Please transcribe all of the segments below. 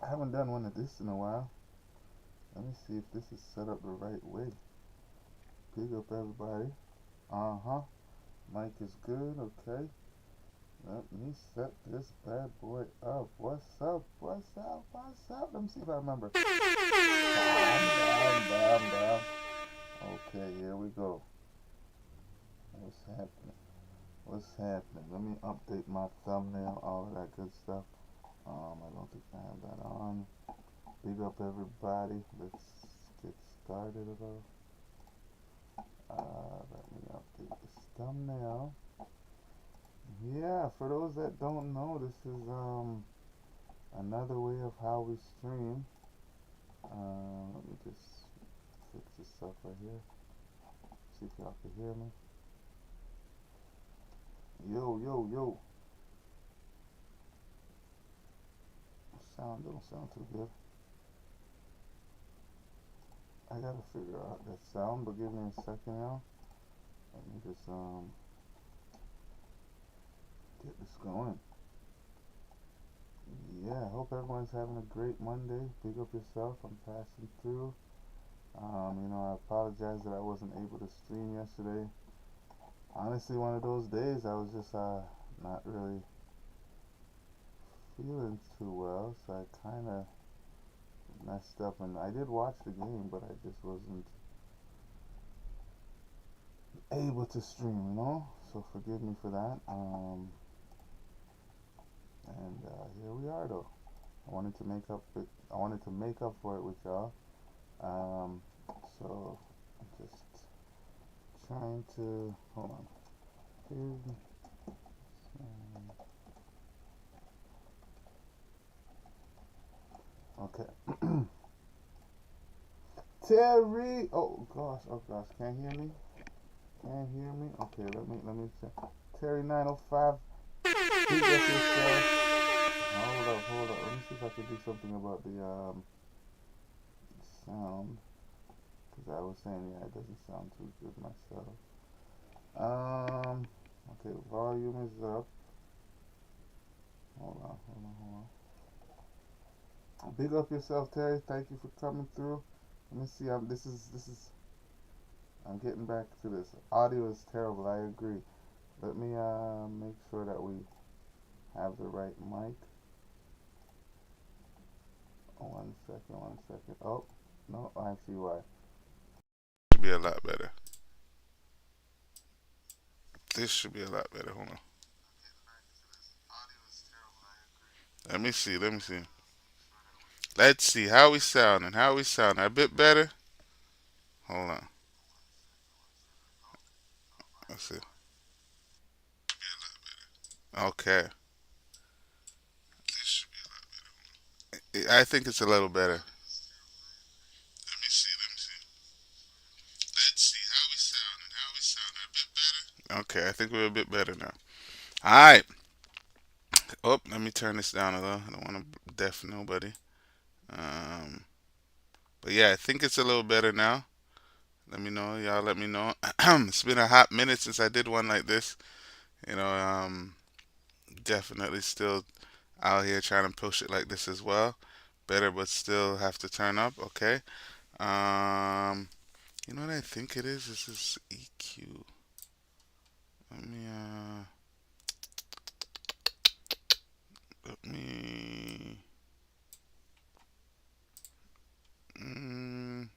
I haven't done one of this in a while. Let me see if this is set up the right way. Big up everybody. Uh-huh. Mic is good, okay. Let me set this bad boy up. What's up? What's up? What's up? Let me see if I remember. Bam, bam, bam, bam. Okay, here we go. What's happening? What's happening? Let me update my thumbnail, all of that good stuff. I don't think I have that on. Big up everybody. Let's get started though. Let me update this thumbnail. Yeah, for those that don't know, this is another way of how we stream. Let me just fix this up right here. See if y'all can hear me. Yo, yo, yo. Sound don't sound too good. I gotta figure out that sound, but give me a second now. Let me just get this going. Yeah, hope everyone's having a great Monday. Big up yourself. I'm passing through. I apologize that I wasn't able to stream yesterday. Honestly, one of those days I was just not really feeling too well, so I kind of messed up. And I did watch the game, but I just wasn't able to stream. So forgive me for that. And here we are, though. I wanted to make up. I wanted to make up for it with y'all. Um, so I'm just trying to hold on. Here's, okay. Terry. Oh gosh. Can't hear me. Can't hear me. Okay, let me check. Terry 905. Beat up yourself. Hold up. Let me see if I can do something about the sound. Because I was saying, yeah, it doesn't sound too good myself. Okay, volume is up. Hold on. Big up yourself, Terry. Thank you for coming through. Let me see. This is. I'm getting back to this. Audio is terrible. I agree. Let me make sure that we have the right mic. One second. One second. Oh no, I see why. Should be a lot better. This should be a lot better. Hold on. Let me see. Let me see. Let's see how we sounding. How we sounding? A bit better. Hold on. Let's see. Okay. I think it's a little better. Let me see. Let me see. Let's see how we sounding. How we sounding? A bit better. Okay, I think we're a bit better now. All right. Oh, let me turn this down a little. I don't want to deafen nobody. Um, but yeah, I think it's a little better now. Let me know, y'all. Let me know. It's been a hot minute since I did one like this. You know, definitely still out here trying to push it like this as well. Better, but still have to turn up. Okay. Um, you know what I think it is? This is EQ. Let me let me. Mm,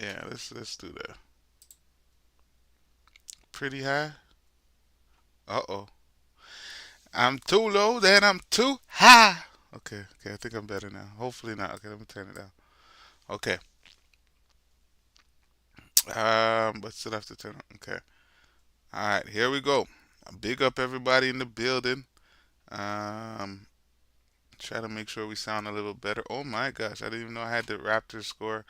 yeah, let's do that. Pretty high. Uh oh. I'm too low, then I'm too high. Okay, I think I'm better now. Hopefully not. Okay, let me turn it down. Okay. But still have to turn it. Okay. All right, here we go. Big up everybody in the building. Um, try to make sure we sound a little better. Oh my gosh, I didn't even know I had the Raptors score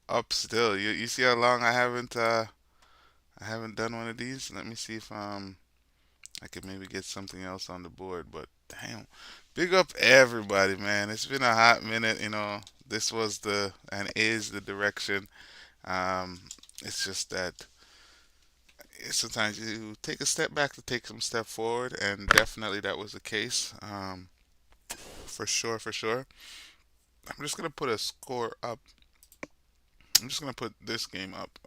up still. You see how long I haven't done one of these? Let me see if I could maybe get something else on the board, but damn. Big up everybody, man. It's been a hot minute, This was the and is the direction. Um, it's just that sometimes you take a step back to take some step forward, and definitely that was the case. for sure, for sure. I'm just gonna put a score up. I'm just gonna put this game up.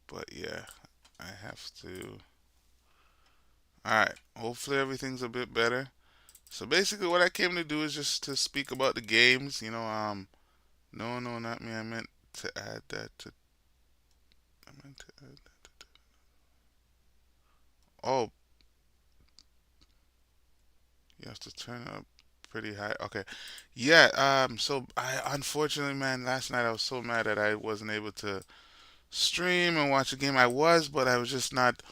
But yeah, I have to. All right. Hopefully everything's a bit better. So basically, what I came to do is just to speak about the games. No, no, not me. I meant to add that to. I meant to add that. Oh, you have to turn it up pretty high. Okay. Yeah. So I unfortunately, man, last night I was so mad that I wasn't able to stream and watch the game. I was, but I was just not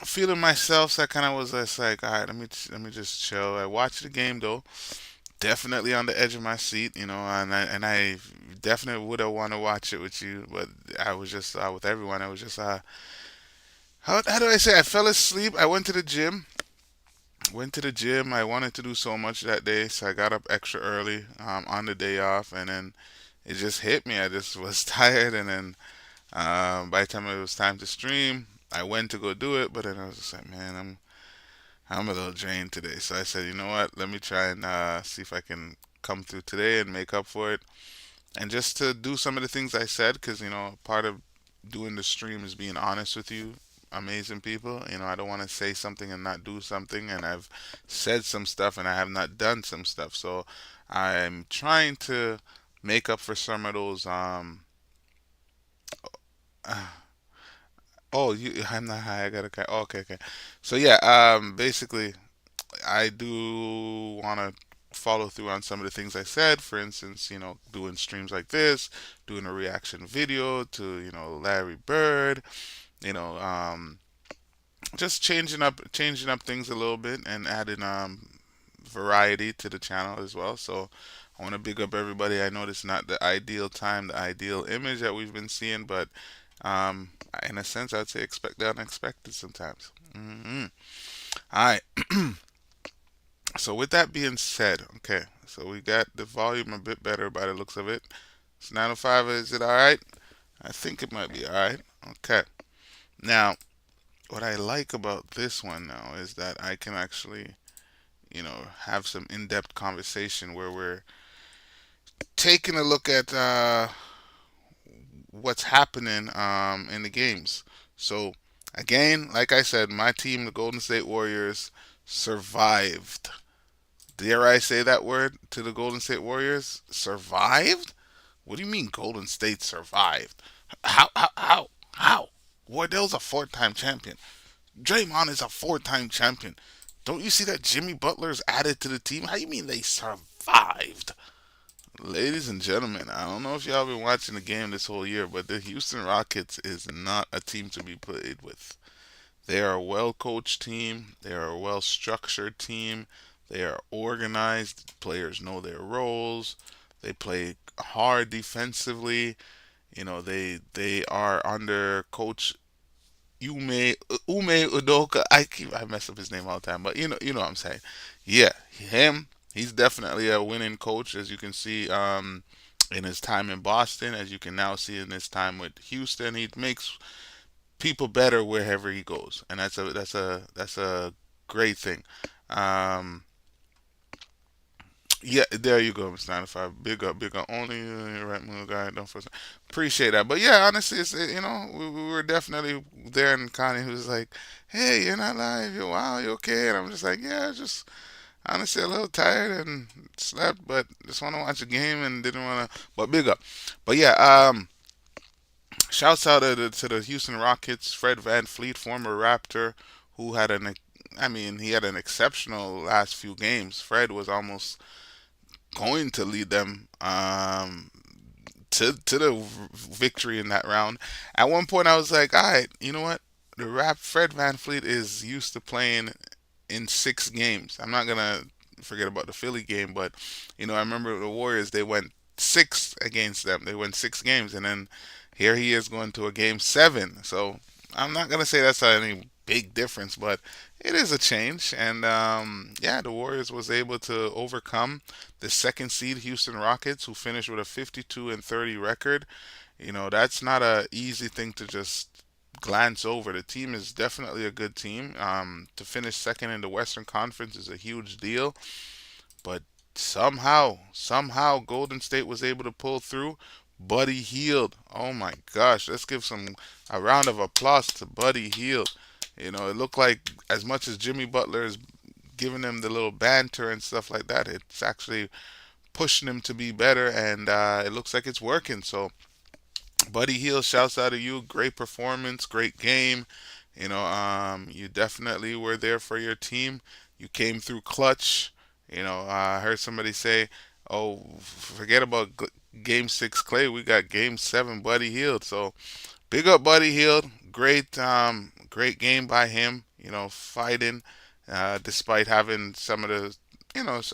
feeling myself. So I kind of was just like, all right, let me just chill. I watched the game though. Definitely on the edge of my seat, and I definitely would have want to watch it with you, but I was just with everyone. I was just how do I say? I fell asleep. I went to the gym. Went to the gym. I wanted to do so much that day, so I got up extra early on the day off, and then it just hit me. I just was tired, and then by the time it was time to stream, I went to go do it, but then I was just like, man, I'm a little drained today. So I said, you know what? Let me try and see if I can come through today and make up for it. And just to do some of the things I said, because, part of doing the stream is being honest with you, amazing people. I don't want to say something and not do something. And I've said some stuff and I have not done some stuff. So I'm trying to make up for some of those. Oh, I'm not high. I got a. Oh, okay, okay. So yeah, basically, I do want to follow through on some of the things I said. For instance, doing streams like this, doing a reaction video to, Larry Bird, you know, um, just changing up things a little bit and adding variety to the channel as well. So I want to big up everybody. I know this is not the ideal time, the ideal image that we've been seeing, but in a sense, I'd say expect the unexpected sometimes. All right. So with that being said, okay, so we got the volume a bit better by the looks of it. It's 905. Is it all right? I think it might be all right. Okay. Now, what I like about this one now is that I can actually, have some in-depth conversation where we're taking a look at what's happening in the games. So, again, like I said, my team, the Golden State Warriors, survived. Dare I say that word to the Golden State Warriors? Survived? What do you mean Golden State survived? How? Wardell's a four-time champion. Draymond is a four-time champion. Don't you see that Jimmy Butler's added to the team? How you mean they survived? Ladies and gentlemen, I don't know if y'all been watching the game this whole year, but the Houston Rockets is not a team to be played with. They are a well coached team. They are a well structured team. They are organized. Players know their roles. They play hard defensively. They are under coach Ume Udoka. I mess up his name all the time, but you know what I'm saying. Yeah, him. He's definitely a winning coach, as you can see in his time in Boston, as you can now see in his time with Houston. He makes people better wherever he goes, and that's a great thing. Um, yeah, there you go, Mr. 95. Big up. Only right move guy. Don't first appreciate that. But yeah, honestly, we were definitely there, and Connie was like, "Hey, you're not live. Wow, you okay?" And I'm just like, "Yeah, just honestly a little tired and slept, but just want to watch a game and didn't want to." But big up. But yeah, shouts out to the Houston Rockets, Fred Van Fleet, former Raptor, who had he had an exceptional last few games. Fred was almost going to lead them to the victory in that round. At one point, I was like, all right, you know what? The rap Fred Van Fleet is used to playing in 6 games. I'm not gonna forget about the Philly game, but I remember the Warriors. They went six against them. They went 6 games, and then here he is going to a game 7. So I'm not gonna say that's any big difference, but it is a change. And yeah, the Warriors was able to overcome the second seed Houston Rockets, who finished with a 52-30 record. That's not a easy thing to just glance over. The team is definitely a good team. To finish second in the Western Conference is a huge deal, but somehow, Golden State was able to pull through. Buddy Hield. Oh my gosh, let's give some a round of applause to Buddy Hield. It looked like as much as Jimmy Butler is giving him the little banter and stuff like that, it's actually pushing him to be better, and it looks like it's working. So Buddy Hield, shouts out to you. Great performance, great game. You definitely were there for your team. You came through clutch. I heard somebody say, "Oh, forget about Game 6 Clay. We got Game 7 Buddy Hield." So big up Buddy Hield. Great game by him. Fighting despite having some of the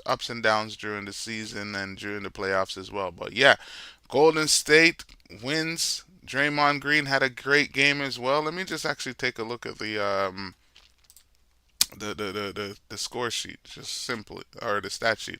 ups and downs during the season and during the playoffs as well. But yeah, Golden State wins. Draymond Green had a great game as well. Let me just actually take a look at the score sheet, just simply, or the stat sheet.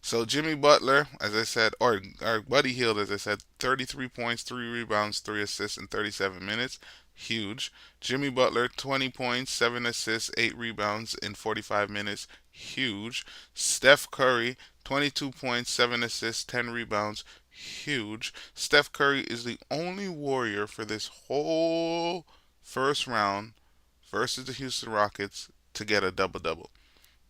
So Jimmy Butler, as I said, or Buddy Hield, as I said, 33 points, 3 rebounds, 3 assists in 37 minutes. Huge. Jimmy Butler, 20 points, 7 assists, 8 rebounds in 45 minutes. Huge. Steph Curry, 22 points, 7 assists, 10 rebounds. Huge. Steph Curry is the only Warrior for this whole first round versus the Houston Rockets to get a double double.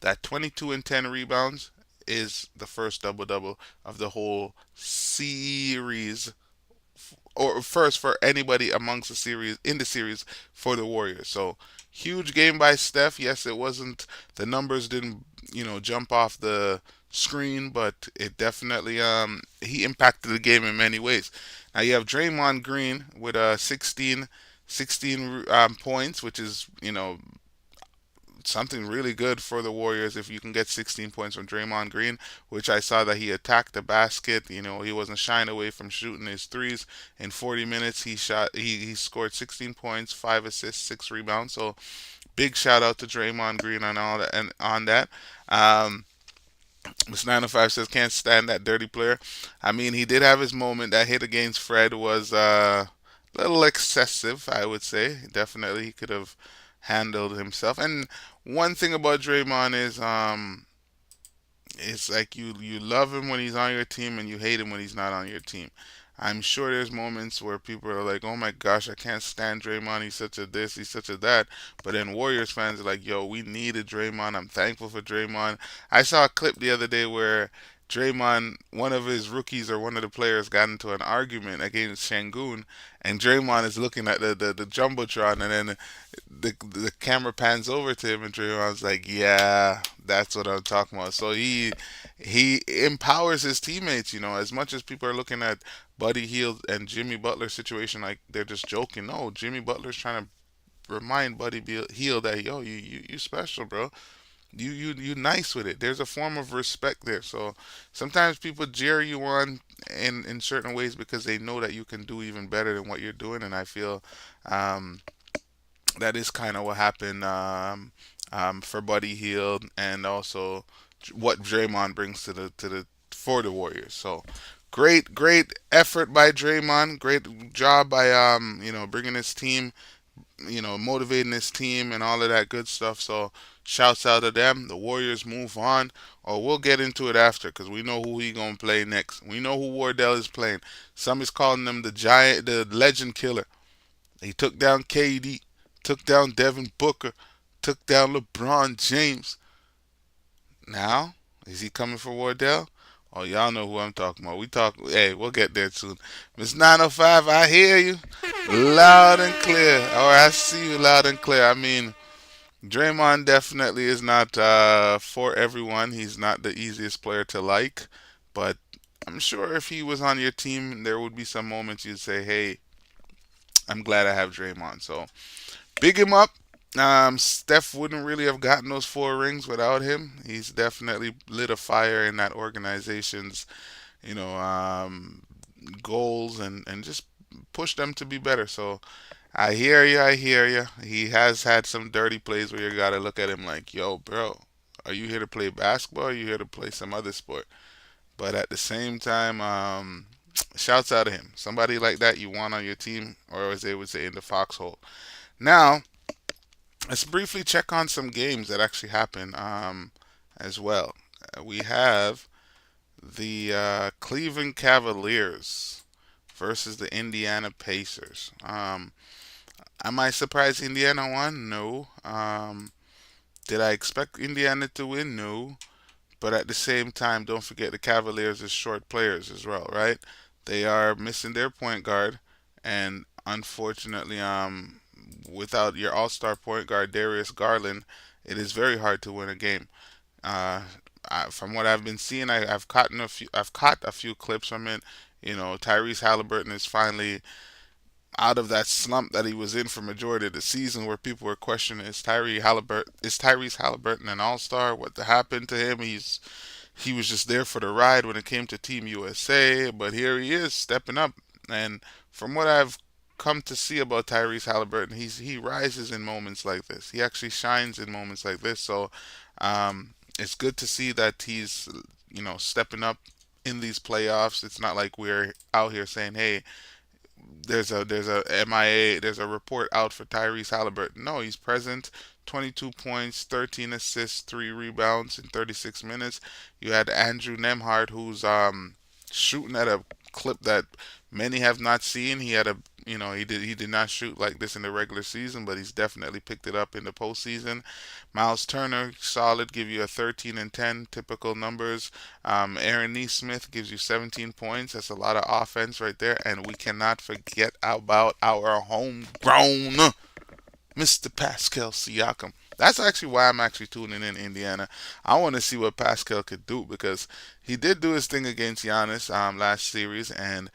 That 22 and 10 rebounds is the first double double of the whole series, or first for anybody amongst the series in the series for the Warriors. So huge game by Steph. Yes, it wasn't, the numbers didn't jump off the screen, but it definitely he impacted the game in many ways. Now you have Draymond Green with 16 points, which is something really good for the Warriors if you can get 16 points from Draymond Green, which I saw that he attacked the basket. He wasn't shying away from shooting his threes. In 40 minutes, he scored 16 points, 5 assists, 6 rebounds. So big shout out to Draymond Green on all that and on that. Um, Miss 905 says can't stand that dirty player. I mean, he did have his moment. That hit against Fred was a little excessive, I would say. Definitely, he could have handled himself. And one thing about Draymond is, it's like you love him when he's on your team and you hate him when he's not on your team. I'm sure there's moments where people are like, "Oh my gosh, I can't stand Draymond. He's such a this, he's such a that." But then Warriors fans are like, "Yo, we needed Draymond. I'm thankful for Draymond." I saw a clip the other day where Draymond, one of his rookies or one of the players, got into an argument against Shangoon, and Draymond is looking at the jumbotron, and then the camera pans over to him, and Draymond's like, "Yeah, that's what I'm talking about." So he empowers his teammates. As much as people are looking at Buddy Hield and Jimmy Butler situation like they're just joking. No, Jimmy Butler's trying to remind Hield that, yo, you special, bro. You nice with it. There's a form of respect there. So sometimes people jeer you on in certain ways because they know that you can do even better than what you're doing, and I feel um, that is kind of what happened for Buddy Hield, and also what Draymond brings to the for the Warriors. So great effort by Draymond. Great job by bringing his team, motivating his team and all of that good stuff. So shouts out to them. The Warriors move on, or we'll get into it after because we know who he gonna play next. We know who Wardell is playing. Some is calling him the legend killer. He took down KD, took down Devin Booker, took down LeBron James. Now, is he coming for Wardell? Oh, y'all know who I'm talking about. Hey, we'll get there soon. Miss 905, I hear you loud and clear. Or I see you loud and clear. I mean, Draymond definitely is not for everyone. He's not the easiest player to like. But I'm sure if he was on your team, there would be some moments you'd say, hey, I'm glad I have Draymond. So big him up. Steph wouldn't really have gotten those 4 rings without him. He's definitely lit a fire in that organization's, you know, um, goals, and just pushed them to be better. So I hear you. I hear you. He has had some dirty plays where you gotta look at him like, yo, bro, are you here to play basketball? Or are you here to play some other sport? But at the same time, Shouts out to him. Somebody like that you want on your team, or as they would say in the foxhole. Now, let's briefly check on some games that actually happen as well. We have the Cleveland Cavaliers versus the Indiana Pacers. Am I surprised Indiana won? No. Did I expect Indiana to win? No. But at the same time, don't forget the Cavaliers is short players as well, right? They are missing their point guard, and unfortunately, without your all-star point guard Darius Garland, it is very hard to win a game. Uh, from what I've been seeing, I've caught a few clips from it. Tyrese Halliburton is finally out of that slump that he was in for majority of the season, where people were questioning is Tyrese Halliburton an All Star? What happened to him? He was just there for the ride when it came to Team USA, but here he is stepping up. And from what I've come to see about Tyrese Halliburton, he rises in moments like this. He actually shines in moments like this. So it's good to see that he's stepping up in these playoffs. It's not like we're out here saying, "Hey, there's a MIA, there's a report out for Tyrese Halliburton." No, he's present. 22 points, 13 assists, 3 rebounds in 36 minutes. You had Andrew Nemhard, who's shooting at a clip that many have not seen. He did not shoot like this in the regular season, but he's definitely picked it up in the postseason. Miles Turner, solid, give you a 13 and 10 typical numbers. Aaron Neesmith gives you 17 points. That's a lot of offense right there. And we cannot forget about our homegrown Mr. Pascal Siakam. That's actually why I'm actually tuning in Indiana. I want to see what Pascal could do, because he did do his thing against Giannis last series, and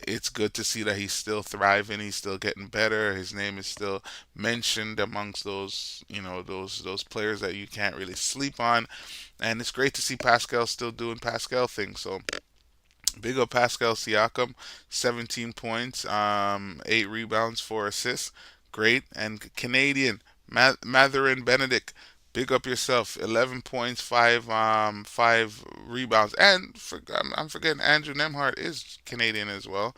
it's good to see that he's still thriving. He's still getting better. His name is still mentioned amongst those players that you can't really sleep on, and it's great to see Pascal still doing Pascal things. So big up Pascal Siakam, 17 points, 8 rebounds, 4 assists. Great. And Canadian, Matherin Benedict, big up yourself, 11 points, 5 rebounds. And I'm forgetting Andrew Nemhart is Canadian as well.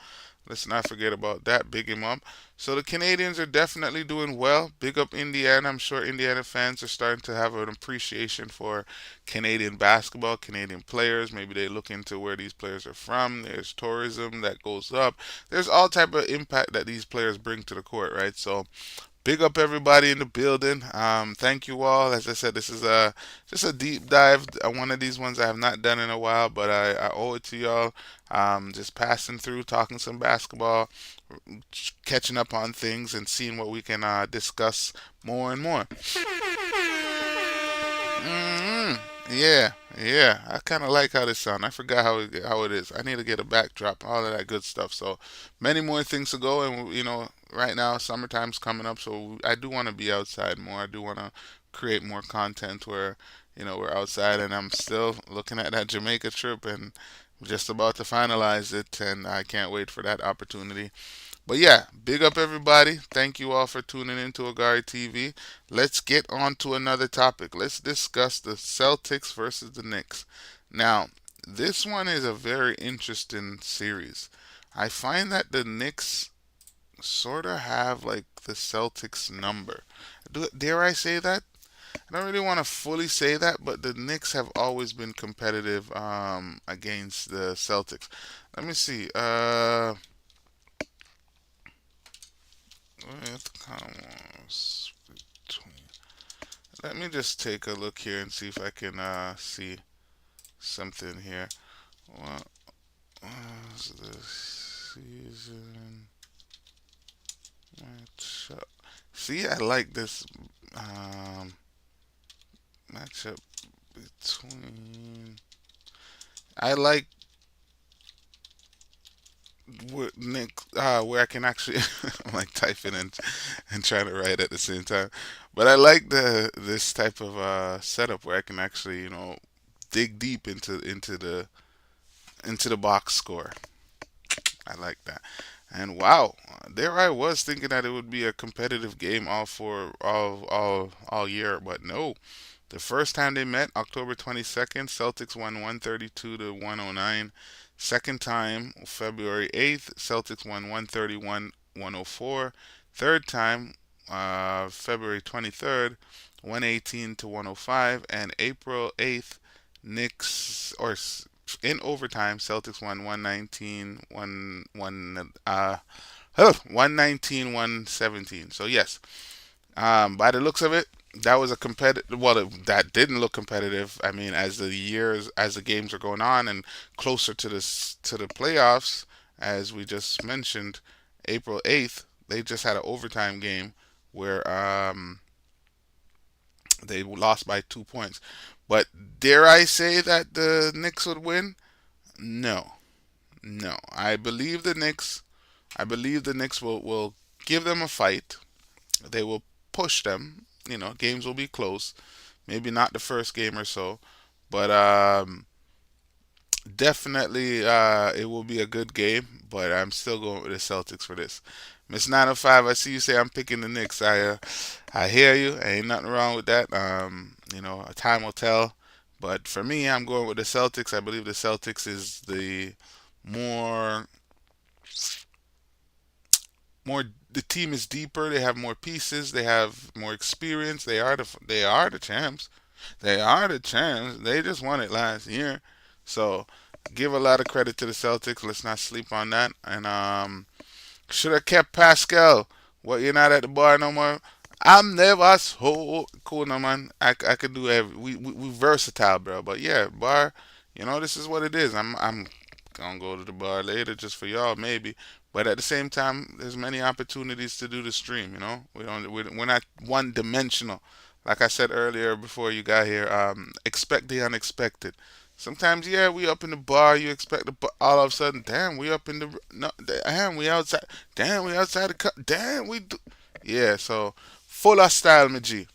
Let's not forget about that. Big him up. So the Canadians are definitely doing well. Big up Indiana. I'm sure Indiana fans are starting to have an appreciation for Canadian basketball, Canadian players. Maybe they look into where these players are from. There's tourism that goes up. There's all type of impact that these players bring to the court, right? So big up everybody in the building. Thank you all. As I said, this is just a deep dive. One of these ones I have not done in a while, but I owe it to y'all. Just passing through, talking some basketball, catching up on things, and seeing what we can discuss more and more. Mm, yeah, yeah. I kind of like how this sound. I forgot how it is. I need to get a backdrop, all of that good stuff. So many more things to go, and right now summertime's coming up, so I do want to be outside more. I do want to create more content where we're outside, and I'm still looking at that Jamaica trip, and just about to finalize it, and I can't wait for that opportunity. But yeah, big up everybody. Thank you all for tuning in to Agari TV. Let's get on to another topic. Let's discuss the Celtics versus the Knicks. Now, this one is a very interesting series. I find that the Knicks sort of have like the Celtics number. Dare I say that? I don't really want to fully say that, but the Knicks have always been competitive against the Celtics. Let me see. With commas between. Let me just take a look here and see if I can see something here. What was the season matchup? See, I like this matchup between. I like where I can actually I'm like typing and trying to write at the same time. But I like this type of setup where I can actually dig deep into the box score. I like that. And wow, there I was thinking that it would be a competitive game all year, but no. The first time they met, October 22nd, Celtics won 132 to 109. Second time, February 8th, Celtics won 131-104. Third time, February 23rd, 118 to 105. And April 8th, Knicks, in overtime, Celtics won 119, 119, 117. So, yes, by the looks of it, that was a competitive. Well, that didn't look competitive. I mean, as the games are going on and closer to the playoffs, as we just mentioned, April 8th, they just had an overtime game where they lost by 2 points. But dare I say that the Knicks would win? No, no. I believe the Knicks. I believe the Knicks will give them a fight. They will push them. Games will be close. Maybe not the first game or so, but definitely it will be a good game. But I'm still going with the Celtics for this. Miss 905, I see you say I'm picking the Knicks. I hear you. Ain't nothing wrong with that. Time will tell. But for me, I'm going with the Celtics. I believe the Celtics is the more more the team is deeper. They have more pieces. They have more experience. They are the champs. They are the champs. They just won it last year. So give a lot of credit to the Celtics. Let's not sleep on that. And should have kept Pascal. What, you're not at the bar no more? I'm never so cool, no man. I could do every. We versatile, bro. But yeah, bar. This is what it is. I'm gonna go to the bar later just for y'all, maybe. But at the same time, there's many opportunities to do the stream. We're not one dimensional. Like I said earlier before you got here, expect the unexpected. Sometimes, yeah, we up in the bar. You expect all of a sudden, damn, we up in the no, damn, we outside. Damn, we outside the cut. Damn, we do. Yeah, so full of style, my G.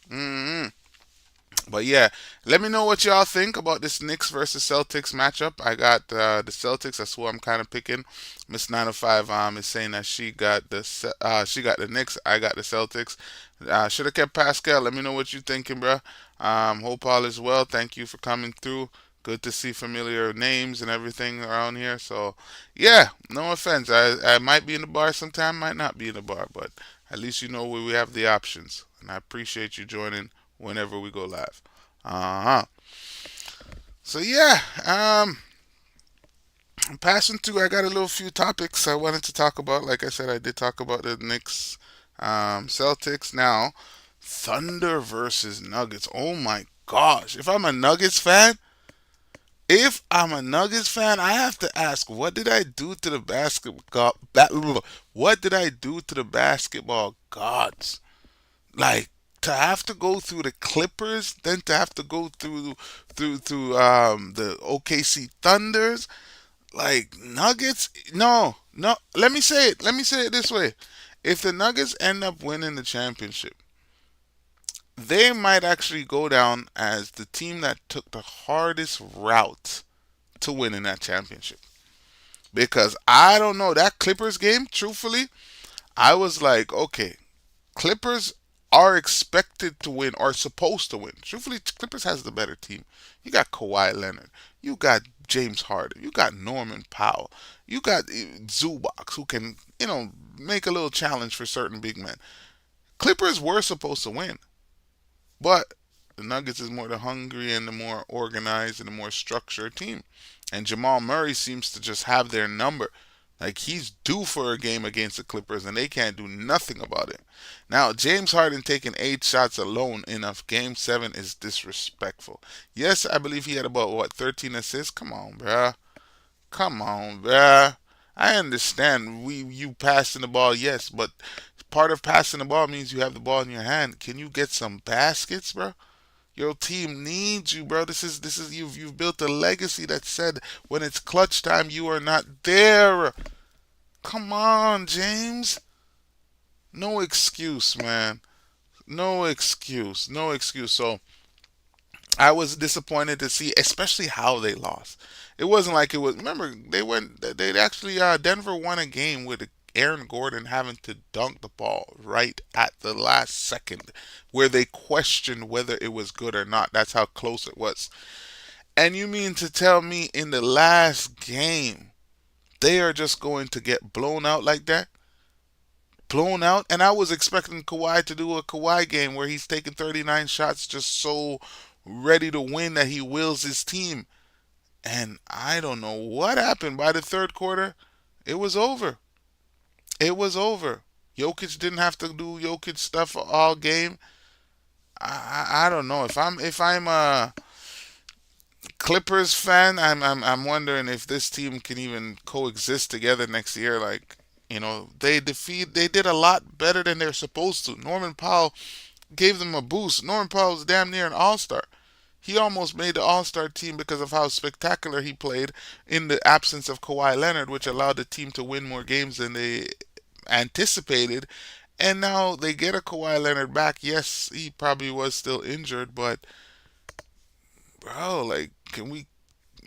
But yeah, let me know what y'all think about this Knicks versus Celtics matchup. I got the Celtics. That's who I'm kind of picking. Miss 905 is saying that she got the Knicks. I got the Celtics. Should have kept Pascal. Let me know what you thinking, bro. Hope all is well. Thank you for coming through. Good to see familiar names and everything around here. So yeah, no offense. I might be in the bar sometime, might not be in the bar, but at least you know where we have the options. And I appreciate you joining whenever we go live. Uh huh. So yeah, I'm passing through. I got a little few topics I wanted to talk about. Like I said, I did talk about the Knicks, Celtics. Now, Thunder versus Nuggets. Oh my gosh! If I'm a Nuggets fan, I have to ask, what did I do to the basketball? What did I do to the basketball gods? Like, to have to go through the Clippers, then to have to go through the OKC Thunders, like Nuggets. No, no. Let me say it this way: if the Nuggets end up winning the championship, they might actually go down as the team that took the hardest route to winning that championship. Because I don't know that Clippers game. Truthfully, I was like, okay, Clippers are expected to win or supposed to win. Truthfully, Clippers has the better team. You got Kawhi Leonard. You got James Harden. You got Norman Powell. You got Zubac, who can, make a little challenge for certain big men. Clippers were supposed to win, but the Nuggets is more the hungry and the more organized and the more structured team. And Jamal Murray seems to just have their number. Like, he's due for a game against the Clippers, and they can't do nothing about it. Now, James Harden taking 8 shots alone in a game 7 is disrespectful. Yes, I believe he had about, 13 assists. Come on, bruh. Come on, bruh. I understand you passing the ball, yes, but part of passing the ball means you have the ball in your hand. Can you get some baskets, bro? Your team needs you, bro. This is you've built a legacy that said when it's clutch time you are not there. Come on, James. No excuse, man. No excuse. No excuse. So I was disappointed to see, especially how they lost. It wasn't like it was. Remember, they went. They actually Denver won a game with Aaron Gordon having to dunk the ball right at the last second, where they questioned whether it was good or not. That's how close it was. And you mean to tell me in the last game they are just going to get blown out like that. Blown out. And I was expecting Kawhi to do a Kawhi game where he's taking 39 shots just so ready to win that he wills his team. And I don't know what happened. By the third quarter, it was over. It was over. Jokic didn't have to do Jokic stuff all game. I don't know if I'm a Clippers fan. I'm wondering if this team can even coexist together next year. Like, they did a lot better than they're supposed to. Norman Powell gave them a boost. Norman Powell was damn near an All Star. He almost made the All Star team because of how spectacular he played in the absence of Kawhi Leonard, which allowed the team to win more games than they anticipated. And now they get a Kawhi Leonard back. Yes, he probably was still injured, but bro, like, can we?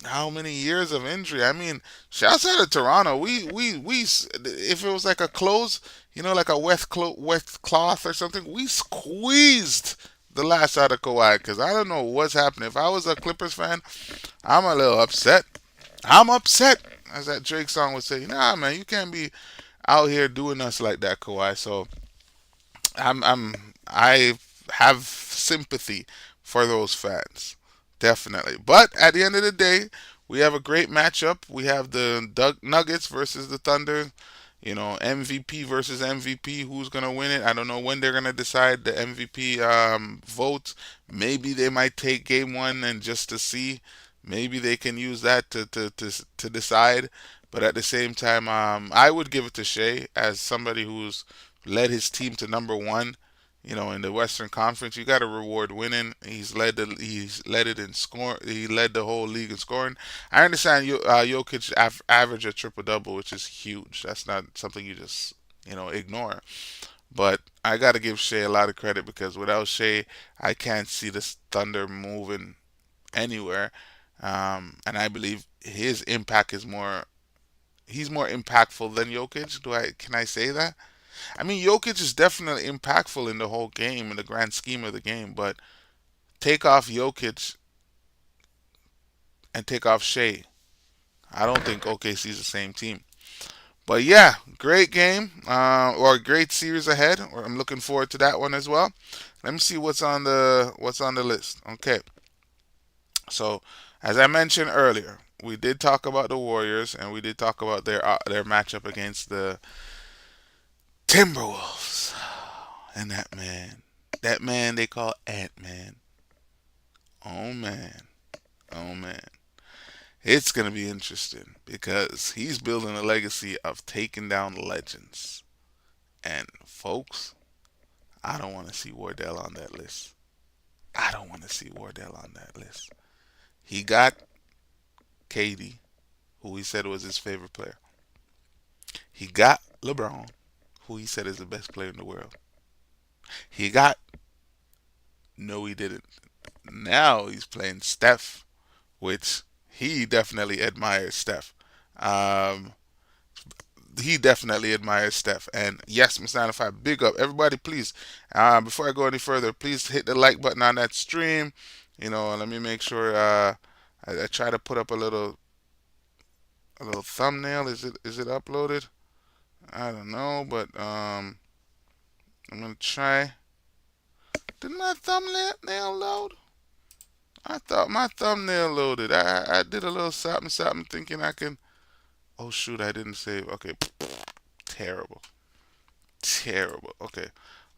How many years of injury? I mean, shouts out to Toronto. We. If it was like a close, like a wet cloth or something, we squeezed the last out of Kawhi because I don't know what's happening. If I was a Clippers fan, I'm a little upset. I'm upset, as that Drake song would say. Nah, man, you can't be out here doing us like that, Kawhi. So I have sympathy for those fans, definitely. But at the end of the day, we have a great matchup. We have the Nuggets versus the Thunder. MVP versus MVP. Who's gonna win it? I don't know when they're gonna decide the MVP vote. Maybe they might take game one and just to see. Maybe they can use that to decide. But at the same time, I would give it to Shea as somebody who's led his team to number one. In the Western Conference, you got to reward winning. He's led it in score. He led the whole league in scoring. I understand Jokic average a triple double, which is huge. That's not something you just ignore. But I got to give Shea a lot of credit because without Shea, I can't see this Thunder moving anywhere. And I believe his impact is more. He's more impactful than Jokic. Can I say that? I mean, Jokic is definitely impactful in the whole game, in the grand scheme of the game, but take off Jokic and take off Shea. I don't think OKC is the same team. But yeah, great game, or great series ahead. I'm looking forward to that one as well. Let me see what's on the list. Okay, so as I mentioned earlier, we did talk about the Warriors, and we did talk about their matchup against the Timberwolves. And that man they call Ant Man. Oh man, oh man, it's gonna be interesting because he's building a legacy of taking down legends. And folks, I don't want to see Wardell on that list. I don't want to see Wardell on that list. He got KD, who he said was his favorite player. He got LeBron, who he said is the best player in the world. He got no, he didn't. Now he's playing Steph, which he definitely admires Steph. Um, he definitely admires Steph. And yes, Mr. 95, big up. Everybody, please, before I go any further, please hit the like button on that stream. Let me make sure I try to put up a little thumbnail. Is it uploaded? I don't know, but I'm gonna try. Did my thumbnail load? I thought my thumbnail loaded. I did a little something something thinking I can. Oh shoot, I didn't save. Okay, terrible, terrible. Okay,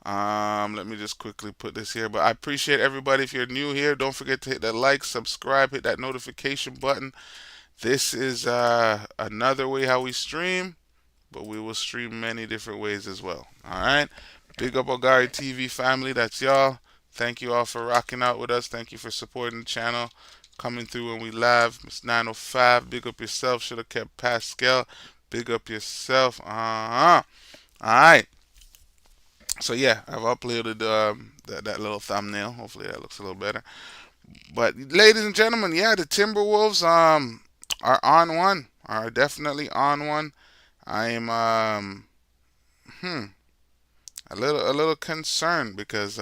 let me just quickly put this here. But I appreciate everybody. If you're new here, don't forget to hit that like, subscribe, hit that notification button. This is another way how we stream, but we will stream many different ways as well. All right. Big up Ogari TV family. That's y'all. Thank you all for rocking out with us. Thank you for supporting the channel. Coming through when we live. Miss 905. Big up yourself. Should have kept Pascal. Big up yourself. Alright. So yeah, I've uploaded that little thumbnail. Hopefully that looks a little better. But ladies and gentlemen, yeah, the Timberwolves are on one. Are definitely on one. I am a little concerned because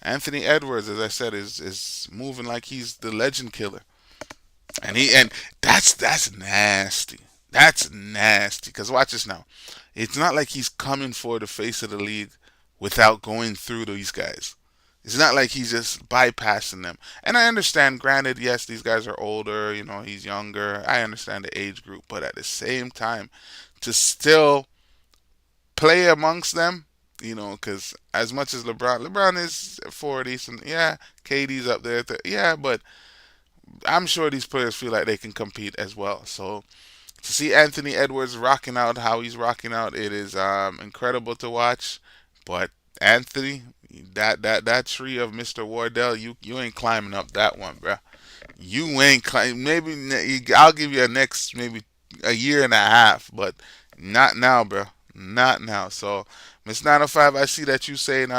Anthony Edwards, as I said, is moving like he's the legend killer, and that's nasty, That's nasty. Because watch this now. It's not like he's coming for the face of the league without going through these guys. It's not like he's just bypassing them. And I understand, granted, yes, these guys are older, he's younger. I understand the age group. But at the same time, to still play amongst them, because as much as LeBron is 40, so yeah, KD's up there. Yeah, but I'm sure these players feel like they can compete as well. So to see Anthony Edwards rocking out how he's rocking out, it is incredible to watch. But Anthony, that tree of Mr. Wardell, you ain't climbing up that one, bruh. You ain't climbing. Maybe I'll give you a next maybe a year and a half, but not now, bruh. Not now. So, Miss 905, I see that you saying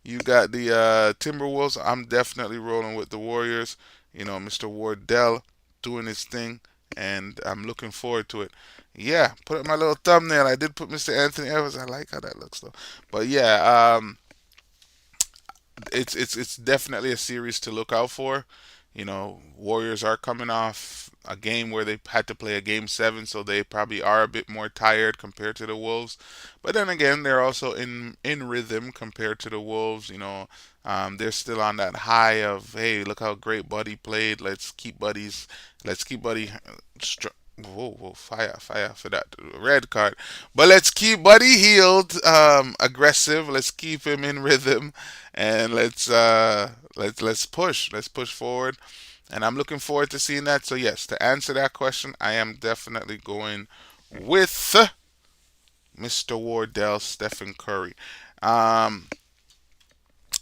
you got the Timberwolves. I'm definitely rolling with the Warriors. Mr. Wardell doing his thing, and I'm looking forward to it. Yeah, put up my little thumbnail. I did put Mr. Anthony Evans. I like how that looks though. But yeah, it's definitely a series to look out for. Warriors are coming off a game where they had to play a game seven, so they probably are a bit more tired compared to the Wolves. But then again, they're also in rhythm compared to the Wolves. They're still on that high of, hey, look how great Buddy played. Let's keep Buddy. Whoa, whoa, fire for that red card. But let's keep Buddy healed, aggressive. Let's keep him in rhythm, and let's push forward. And I'm looking forward to seeing that. So yes, to answer that question, I am definitely going with Mr. Wardell, Stephen Curry. Um,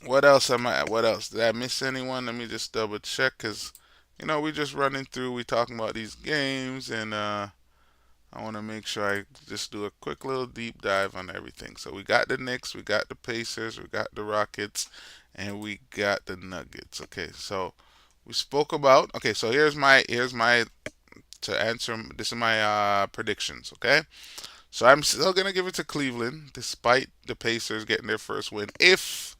what else am I? What else did I miss? Anyone? Let me just double check, cause we just running through. We talking about these games, and I want to make sure I just do a quick little deep dive on everything. So we got the Knicks, we got the Pacers, we got the Rockets, and we got the Nuggets. Okay, so we spoke about. Okay, so here's my to answer. This is my predictions. Okay, so I'm still gonna give it to Cleveland despite the Pacers getting their first win. If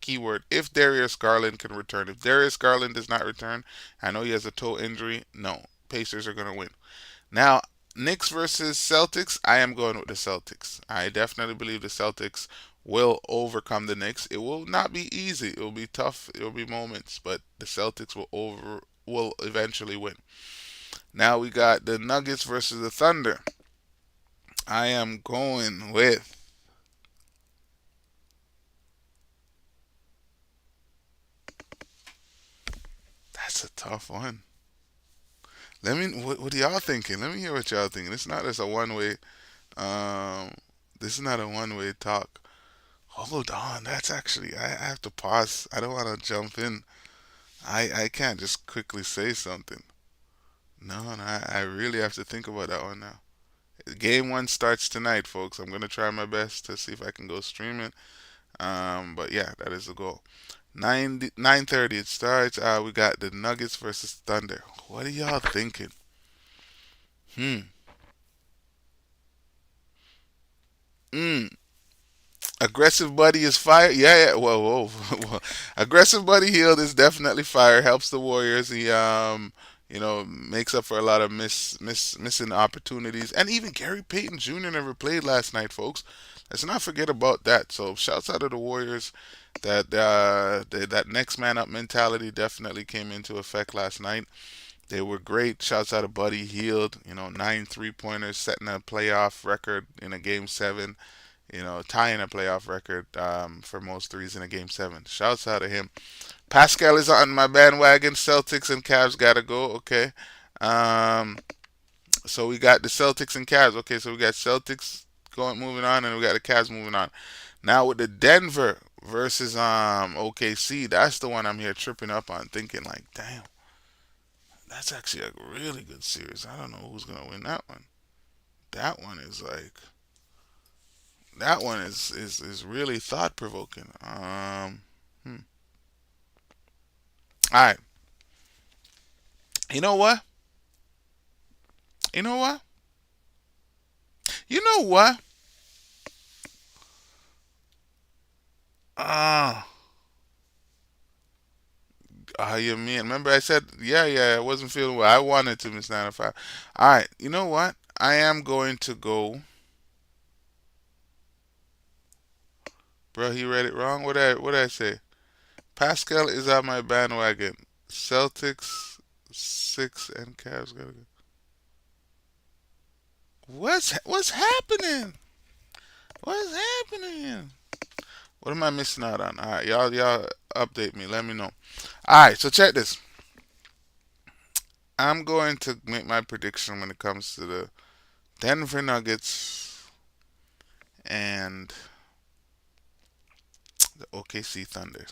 keyword if Darius Garland can return. If Darius Garland does not return, I know he has a toe injury. No, Pacers are gonna win. Now, Knicks versus Celtics, I am going with the Celtics. I definitely believe the Celtics will overcome the Knicks. It will not be easy. It will be tough. It will be moments, but the Celtics will eventually win. Now we got the Nuggets versus the Thunder. I am going with that's a tough one. What are y'all thinking? Let me hear what y'all thinking. It's not just a one way. Um, this is not a one way talk. Hold on, that's actually I have to pause. I don't want to jump in. I can't just quickly say something. No, no, I really have to think about that one now. Game one starts tonight, folks. I'm gonna try my best to see if I can go streaming. But yeah, that is the goal. 9:30 it starts. We got the Nuggets versus Thunder. What are y'all thinking? Hmm. Mm. Aggressive Buddy is fire. Yeah, yeah. Whoa, whoa. Aggressive Buddy Healed is definitely fire. Helps the Warriors. He makes up for a lot of missing opportunities. And even Gary Payton Jr. never played last night, folks. Let's not forget about that. So shouts out to the Warriors. That next man up mentality definitely came into effect last night. They were great. Shouts out to Buddy Healed. 9 3-pointers, setting a playoff record in a game seven, tying a playoff record for most threes in a game seven. Shouts out to him. Pascal is on my bandwagon. Celtics and Cavs gotta go. Okay. Um, so we got the Celtics and Cavs. Okay, so we got Celtics going moving on, and we got the Cavs moving on. Now with the Denver versus OKC, that's the one I'm here tripping up on, thinking like, damn, that's actually a really good series. I don't know who's gonna win that one. That one is like that one is really thought provoking. Hmm. All right. You know what? You know what? You know what? Uh, Oh, you mean? Remember I said, yeah, yeah, I wasn't feeling well. I wanted to miss 9 to 5. All right, you know what? I am going to go. Bro, he read it wrong. What did I say? Pascal is on my bandwagon. Celtics 6 and Cavs gotta go. What's happening? What's happening? What am I missing out on? All right, y'all update me. Let me know. All right, so check this. I'm going to make my prediction when it comes to the Denver Nuggets and the OKC Thunder.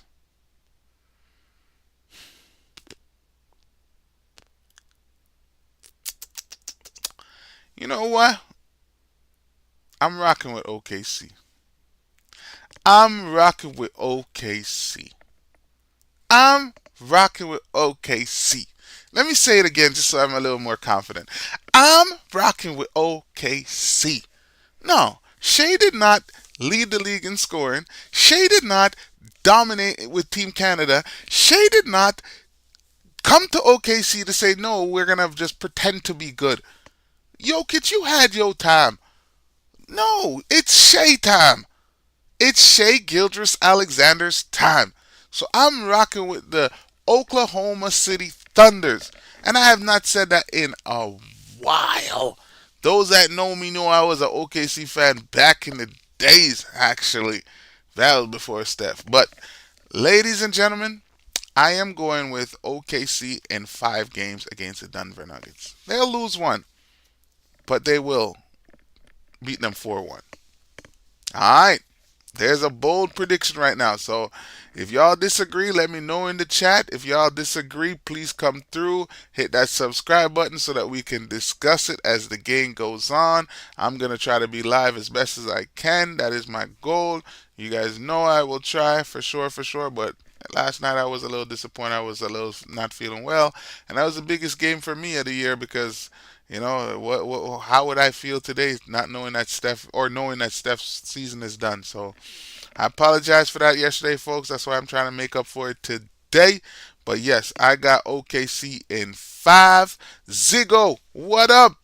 You know what? I'm rocking with OKC. I'm rocking with OKC. I'm rocking with OKC. Let me say it again just so I'm a little more confident. I'm rocking with OKC. No, Shea did not lead the league in scoring. Shea did not dominate with Team Canada. Shea did not come to OKC to say, no, we're going to just pretend to be good. Jokic, you had your time. No, it's Shea time. It's Shea Gildress Alexander's time. So I'm rocking with the Oklahoma City Thunders. And I have not said that in a while. Those that know me know I was an OKC fan back in the days, actually. That was before Steph. But, ladies and gentlemen, I am going with OKC in 5 games against the Denver Nuggets. They'll lose one, but they will beat them 4-1. All right. There's a bold prediction right now. So if y'all disagree, let me know in the chat. If y'all disagree, please come through, hit that subscribe button so that we can discuss it as the game goes on. I'm going to try to be live as best as I can. That is my goal. You guys know I will try for sure, for sure. But last night I was a little disappointed. I was a little not feeling well. And that was the biggest game for me of the year because how would I feel today not knowing that Steph or knowing that Steph's season is done? So I apologize for that yesterday, folks. That's why I'm trying to make up for it today. But yes, I got OKC in 5. Ziggo, what up?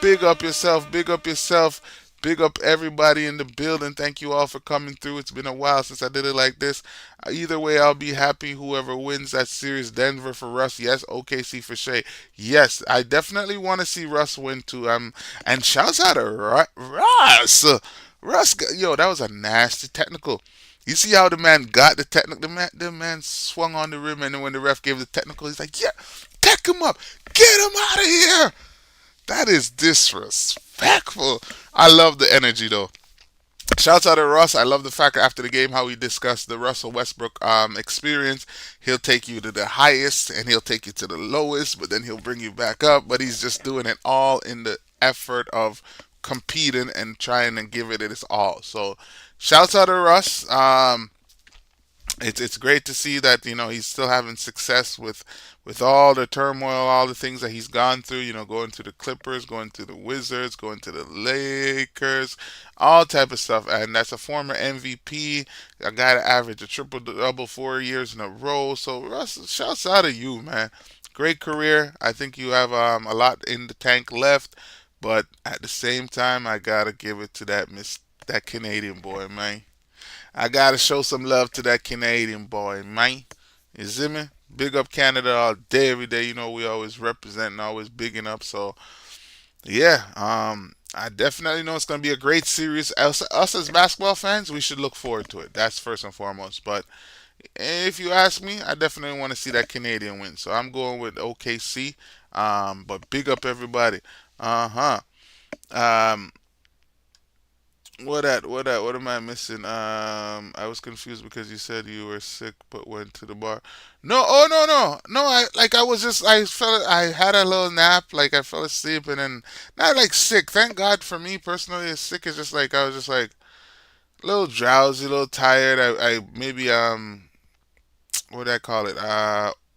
Big up yourself. Big up yourself. Big up everybody in the building. Thank you all for coming through. It's been a while since I did it like this. Either way, I'll be happy. Whoever wins that series, Denver for Russ. Yes, OKC for Shea. Yes, I definitely want to see Russ win too. And shouts out to Russ. Russ, yo, that was a nasty technical. You see how the man got the technical? The man swung on the rim, and then when the ref gave the technical, he's like, "Yeah, tech him up, get him out of here." That is disrespectful. I love the energy though. Shouts out to Russ. I love the fact after the game how he discussed the Russell Westbrook experience. He'll take you to the highest and he'll take you to the lowest, but then he'll bring you back up. But he's just doing it all in the effort of competing and trying to give it his all. So, shouts out to Russ. It's great to see that he's still having success with all the turmoil, all the things that he's gone through. Going to the Clippers, going to the Wizards, going to the Lakers, all type of stuff. And that's a former MVP, a guy that averaged a triple double 4 years in a row. So Russ, shouts out to you, man. Great career. I think you have a lot in the tank left, but at the same time, I gotta give it to that Canadian boy, man. I gotta show some love to that Canadian boy, man. You see me? Big up Canada all day, every day. We always representing, always bigging up. So yeah, I definitely know it's gonna be a great series. Us as basketball fans, we should look forward to it. That's first and foremost. But if you ask me, I definitely want to see that Canadian win. So I'm going with OKC. But big up everybody. Uh huh. What am I missing? I was confused because you said you were sick but went to the bar. No, oh no. I was just I had a little nap, like I fell asleep and then not like sick. Thank God for me personally, sick is just like I was just like a little drowsy, a little tired. I maybe what do I call it?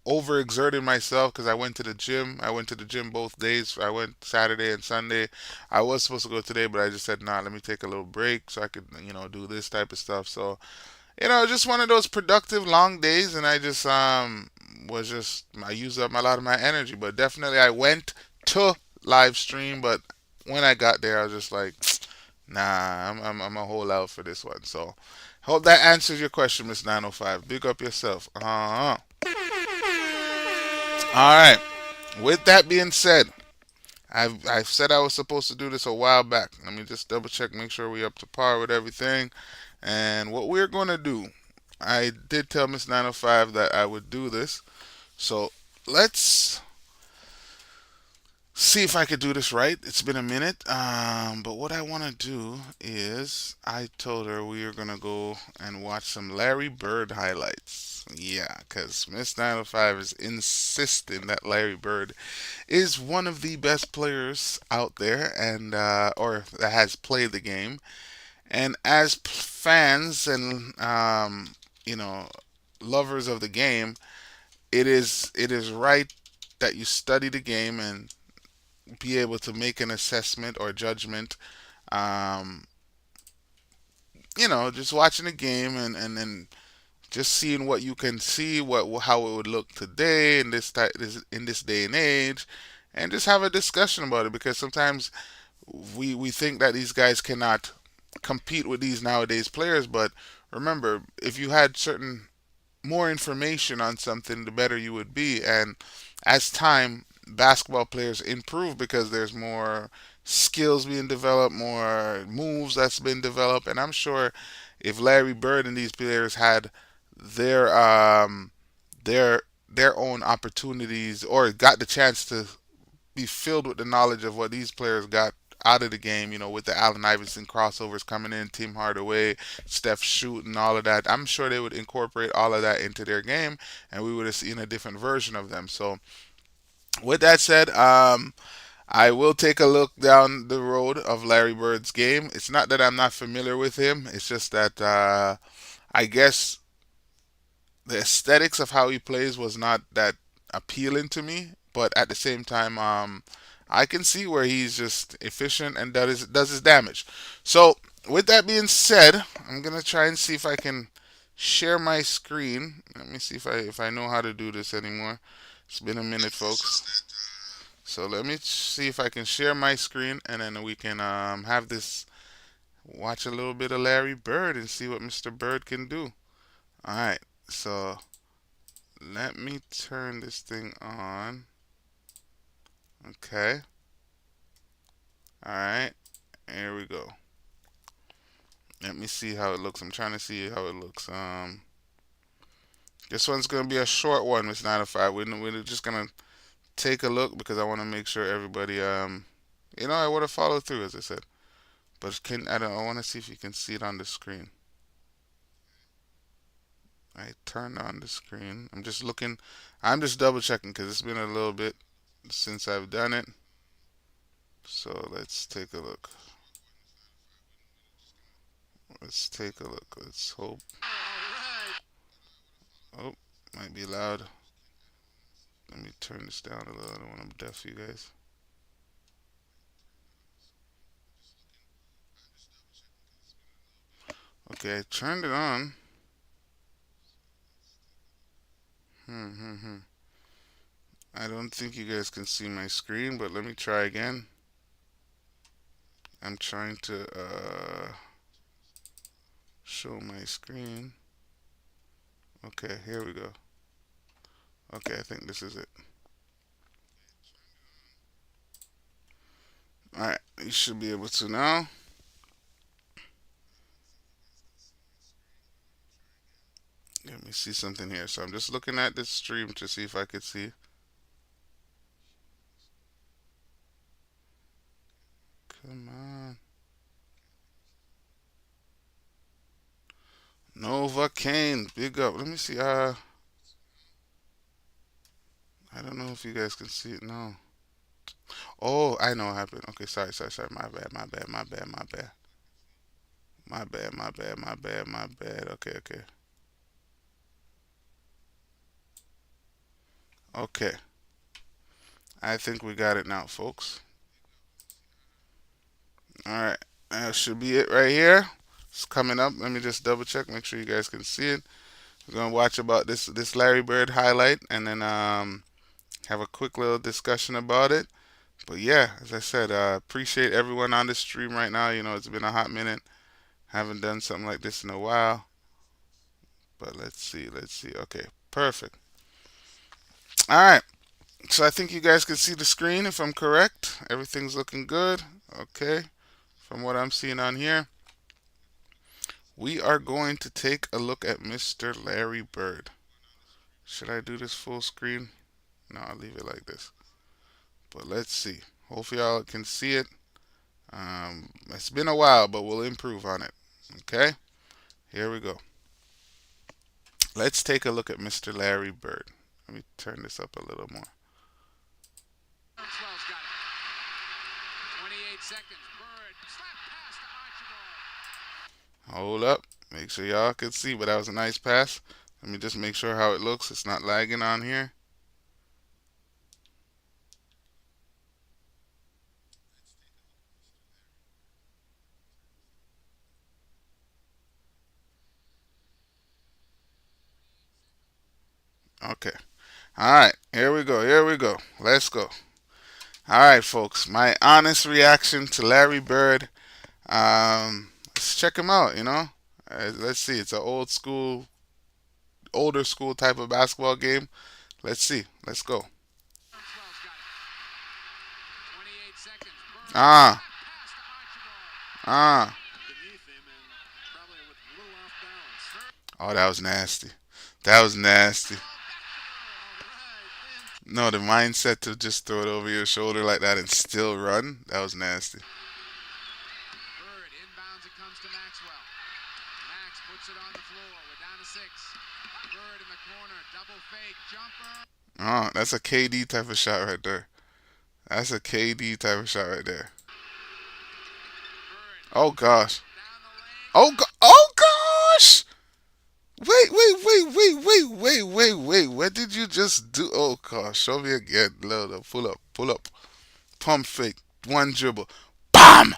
Overexerted myself because I went to the gym. I went to the gym both days. I went Saturday and Sunday. I was supposed to go today, but I just said, nah, let me take a little break so I could, do this type of stuff. So Just one of those productive long days, and I just I used up a lot of my energy. But definitely, I went to live stream, but when I got there, I was just like, nah, I'm a whole out for this one. So, hope that answers your question, Miss 905. Big up yourself. All right. With that being said, I've said I was supposed to do this a while back. Let me just double check, make sure we're up to par with everything. And what we're gonna do, I did tell Miss 905 that I would do this. So let's see if I could do this right. It's been a minute. But what I want to do is, I told her we are gonna go and watch some Larry Bird highlights. Yeah, because Miss 905 is insisting that Larry Bird is one of the best players out there, and or that has played the game. And as fans and you know lovers of the game, it is right that you study the game and be able to make an assessment or judgment. Um, just watching the game and then just seeing what you can see, what how it would look today in this day and age, and just have a discussion about it, because sometimes we think that these guys cannot compete with these nowadays players, but remember, if you had certain more information on something, the better you would be. And as time, basketball players improve because there's more skills being developed, more moves that's been developed. And I'm sure if Larry Bird and these players had their um their their own opportunities, or got the chance to be filled with the knowledge of what these players got out of the game, with the Allen Iverson crossovers coming in, Tim Hardaway, Steph shooting, all of that. I'm sure they would incorporate all of that into their game, and we would have seen a different version of them. So, with that said, I will take a look down the road of Larry Bird's game. It's not that I'm not familiar with him, it's just that I guess the aesthetics of how he plays was not that appealing to me. But at the same time, I can see where he's just efficient and does his damage. So with that being said, I'm gonna try and see if I can share my screen. Let me see if I know how to do this anymore. It's been a minute, folks. So let me see if I can share my screen, and then we can have this, watch a little bit of Larry Bird and see what Mr. Bird can do. All right. So let me turn this thing on. Okay. All right. Here we go. Let me see how it looks. I'm trying to see how it looks. This one's gonna be a short one, Miss 905. We're just gonna take a look because I want to make sure everybody I want to follow through, as I said. But I want to see if you can see it on the screen. I turned on the screen. I'm just looking. I'm just double checking because it's been a little bit since I've done it. So let's take a look. Let's take a look. Let's hope. Oh, might be loud. Let me turn this down a little. I don't want to deaf you guys. Okay, I turned it on. Hmm. I don't think you guys can see my screen, but let me try again. I'm trying to show my screen. Okay, here we go. Okay, I think this is it. Alright, you should be able to now. Let me see something here. So I'm just looking at this stream to see if I could see. Come on. Nova Kane, big up. Let me see. I don't know if you guys can see it now. Oh, I know what happened. Okay, sorry. My bad, my bad, my bad, my bad. My bad, my bad, my bad, my bad. Okay. Okay. I think we got it now, folks. Alright. That should be it right here. It's coming up. Let me just double check, make sure you guys can see it. We're gonna watch about this Larry Bird highlight, and then have a quick little discussion about it. But yeah, as I said, appreciate everyone on the stream right now. You know, it's been a hot minute. Haven't done something like this in a while. But let's see, let's see. Okay, perfect. All right. So I think you guys can see the screen if I'm correct. Everything's looking good. Okay. From what I'm seeing on here, we are going to take a look at Mr. Larry Bird. Should I do this full screen? No, I'll leave it like this. But let's see. Hopefully y'all can see it. It's been a while, but we'll improve on it. Okay? Here we go. Let's take a look at Mr. Larry Bird. Let me turn this up a little more. Hold up. Make sure y'all can see, but that was a nice pass. Let me just make sure how it looks. It's not lagging on here. Okay. All right. Here we go. Here we go. Let's go. All right, folks. My honest reaction to Larry Bird. Let's check him out. You know, let's see. It's an older school type of basketball game. Let's see. Let's go. Ah, ah. Oh, that was nasty. That was nasty. No, the mindset to just throw it over your shoulder like that and still run. That was nasty. Oh, that's a KD type of shot right there. That's a KD type of shot right there. Oh gosh. Oh gosh. Wait. What did you just do? Oh gosh. Show me again. Little pull up. Pump fake. One dribble. Bam.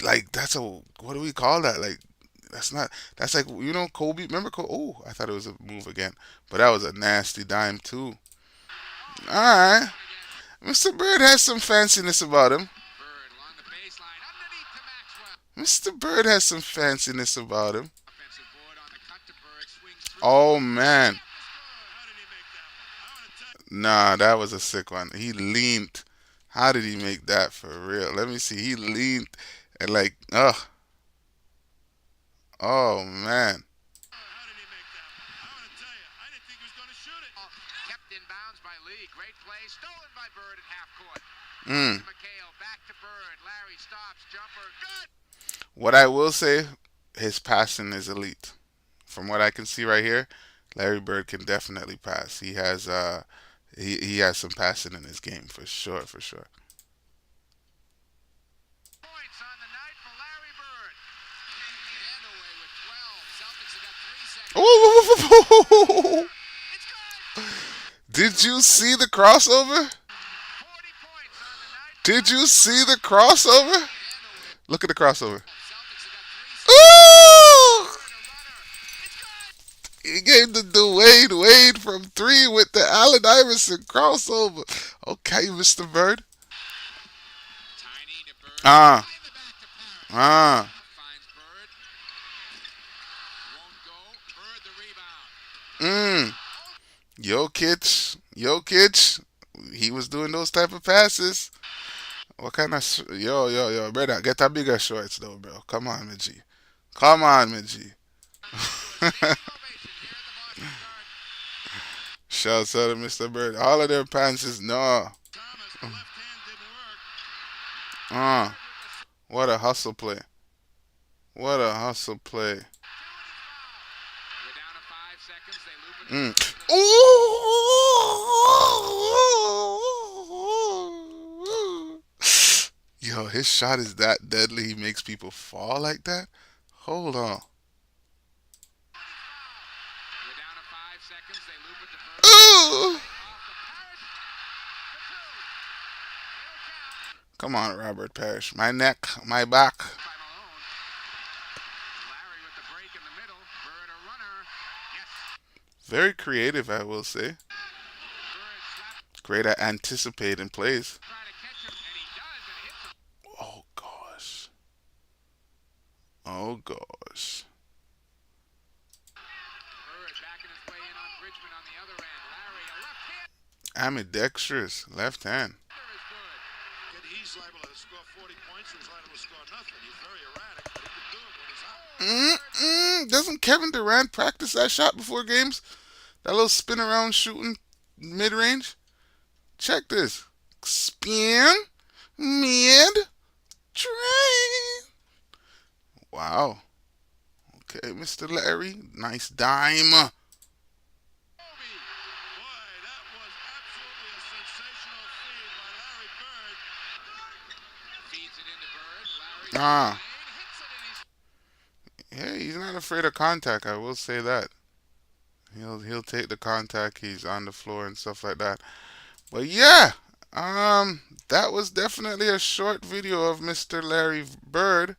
Like that's a what do we call that? Like that's not that's like Kobe. Remember Kobe? Oh, I thought it was a move again, but that was a nasty dime too. All right. Mr. Bird has some fanciness about him. Mr. Bird has some fanciness about him. Oh man. Nah, that was a sick one. He leaned. How did he make that for real? Let me see. He leaned and like, oh man. Mm. What I will say, his passing is elite. From what I can see right here, Larry Bird can definitely pass. He has some passing in his game for sure, for sure. Ooh. Did you see the crossover? Did you see the crossover? Look at the crossover. Ooh! He gave the Dwayne Wade from three with the Allen Iverson crossover. Okay, Mr. Bird. Ah. Ah. Mm. Jokic. He was doing those type of passes. What kind of yo, brother? Get a bigger shorts though, bro. Come on, my G. Come on, my G. Shouts out to Mr. Bird. All of their pants is no. Uh, what a hustle play. What a hustle play. Mm. Ooh! Yo, his shot is that deadly. He makes people fall like that. Hold on. Ooh! Come on, Robert Parrish. My neck, my back. Very creative, I will say. Great at anticipating plays. Oh gosh. Oh gosh. Ambidextrous left hand. Doesn't Kevin Durant practice that shot before games? That little spin around shooting mid range? Check this. Spin mid train. Wow. Okay, Mr. Larry. Nice dime. Ah. Yeah, he's not afraid of contact, I will say that. He'll take the contact, he's on the floor and stuff like that. But yeah, that was definitely a short video of Mr. Larry Bird.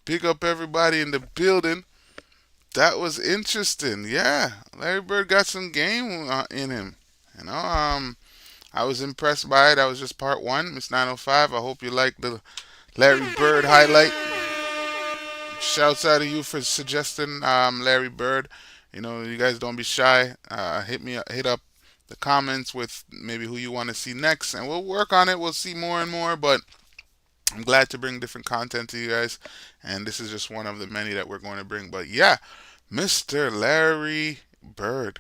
Big up everybody in the building. That was interesting. Yeah, Larry Bird got some game in him. You know, I was impressed by it. That was just part one, Miss 905. I hope you liked the Larry Bird highlight. Shouts out to you for suggesting Larry Bird. You know, you guys don't be shy. Hit up the comments with maybe who you want to see next, and we'll work on it. We'll see more and more, but I'm glad to bring different content to you guys, and this is just one of the many that we're going to bring. But yeah, Mr. Larry Bird.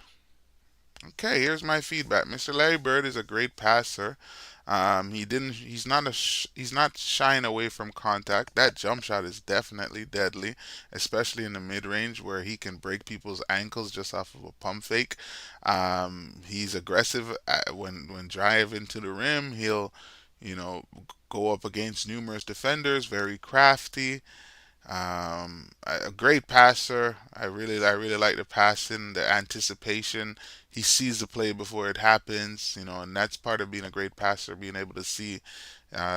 Okay, here's my feedback. Mr. Larry Bird is a great passer. He didn't. He's not shying away from contact. That jump shot is definitely deadly, especially in the mid range where he can break people's ankles just off of a pump fake. He's aggressive when driving to the rim. He'll, go up against numerous defenders. Very crafty. A great passer. I really like the passing, the anticipation. He sees the play before it happens, and that's part of being a great passer, being able to see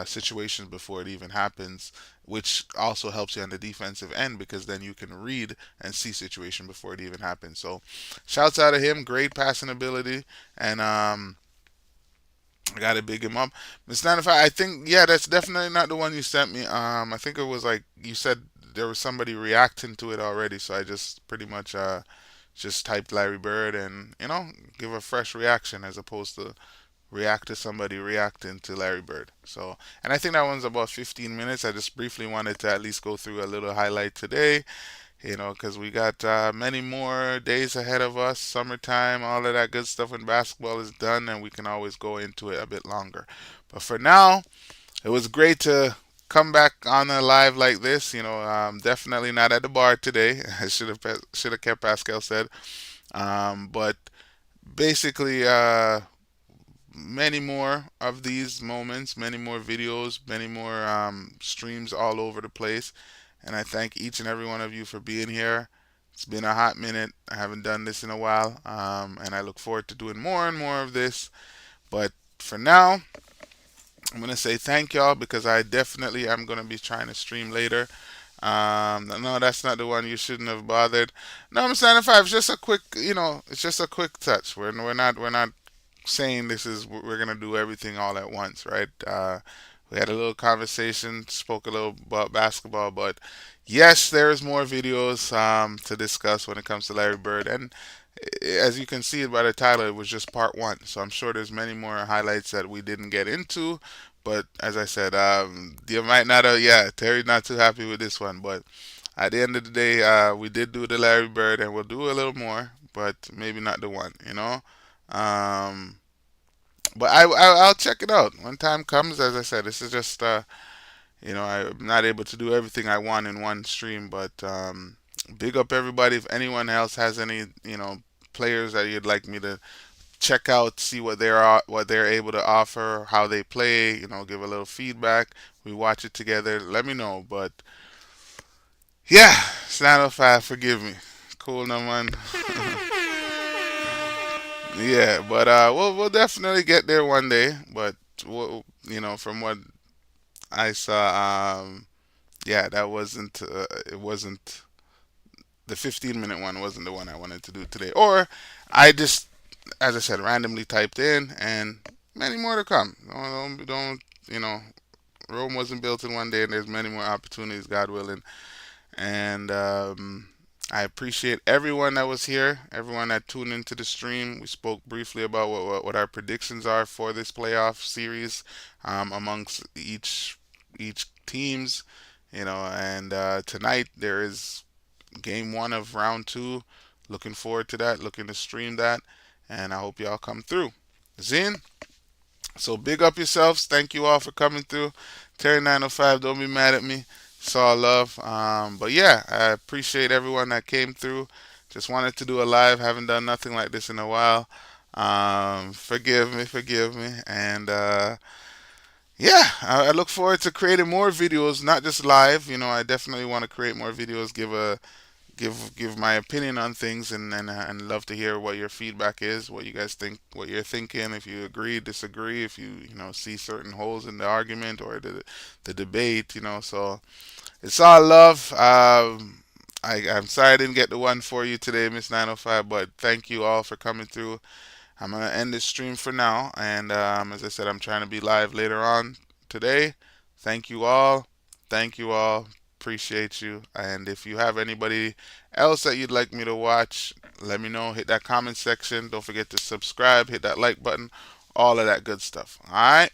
situations before it even happens, which also helps you on the defensive end because then you can read and see situation before it even happens. So, shouts out to him. Great passing ability, and I gotta big him up. Miss 95, I think, yeah, that's definitely not the one you sent me. I think it was like you said there was somebody reacting to it already, so I just pretty much just typed Larry Bird and give a fresh reaction as opposed to react to somebody reacting to Larry Bird. So, and I think that one's about 15 minutes. I just briefly wanted to at least go through a little highlight today, because we got many more days ahead of us, summertime, all of that good stuff when basketball is done, and we can always go into it a bit longer. But for now, it was great to come back on a live like this. Definitely not at the bar today. I should have kept Pascal said. But basically, many more of these moments, many more videos, many more streams all over the place. And I thank each and every one of you for being here. It's been a hot minute. I haven't done this in a while, and I look forward to doing more and more of this. But for now, I'm gonna say thank y'all because I definitely am gonna be trying to stream later. No, that's not the one. You shouldn't have bothered. No, I'm saying if I it's just a quick, it's just a quick touch. We're not saying this is we're gonna do everything all at once, right? We had a little conversation, spoke a little about basketball, but yes, there's more videos to discuss when it comes to Larry Bird, and as you can see by the title, it was just part one. So I'm sure there's many more highlights that we didn't get into. But as I said, you might not have. Yeah, Terry's not too happy with this one, but at the end of the day, we did do the Larry Bird, and we'll do a little more, but maybe not the one. Um, but I'll check it out when time comes. As I said, this is just I'm not able to do everything I want in one stream, but big up everybody. If anyone else has any players that you'd like me to check out, see what they're able to offer, how they play, give a little feedback. We watch it together. Let me know. But yeah, it's 905. Forgive me. Cool, no man. Yeah, but we'll definitely get there one day. But from what I saw, yeah, that wasn't it wasn't the 15-minute one wasn't the one I wanted to do today. Or I just, as I said, randomly typed in, and many more to come. Don't you know, Rome wasn't built in one day, and there's many more opportunities, God willing. And I appreciate everyone that was here, everyone that tuned into the stream. We spoke briefly about what our predictions are for this playoff series amongst each teams, and tonight there is game one of round two. Looking forward to that. Looking to stream that, and I hope y'all come through. Zin. So big up yourselves. Thank you all for coming through. Terry 905, don't be mad at me. It's all love. But yeah, I appreciate everyone that came through. Just wanted to do a live. Haven't done nothing like this in a while. Forgive me. And yeah, I look forward to creating more videos, not just live. I definitely want to create more videos. Give my opinion on things, and love to hear what your feedback is, what you guys think, what you're thinking, if you agree, disagree, if you see certain holes in the argument or the debate. So it's all love. I'm sorry I didn't get the one for you today, Miss 905, but thank you all for coming through. I'm gonna end this stream for now, and as I said, I'm trying to be live later on today. Thank you all. Thank you all. Appreciate you. And if you have anybody else that you'd like me to watch, let me know. Hit that comment section. Don't forget to subscribe. Hit that like button. All of that good stuff. All right.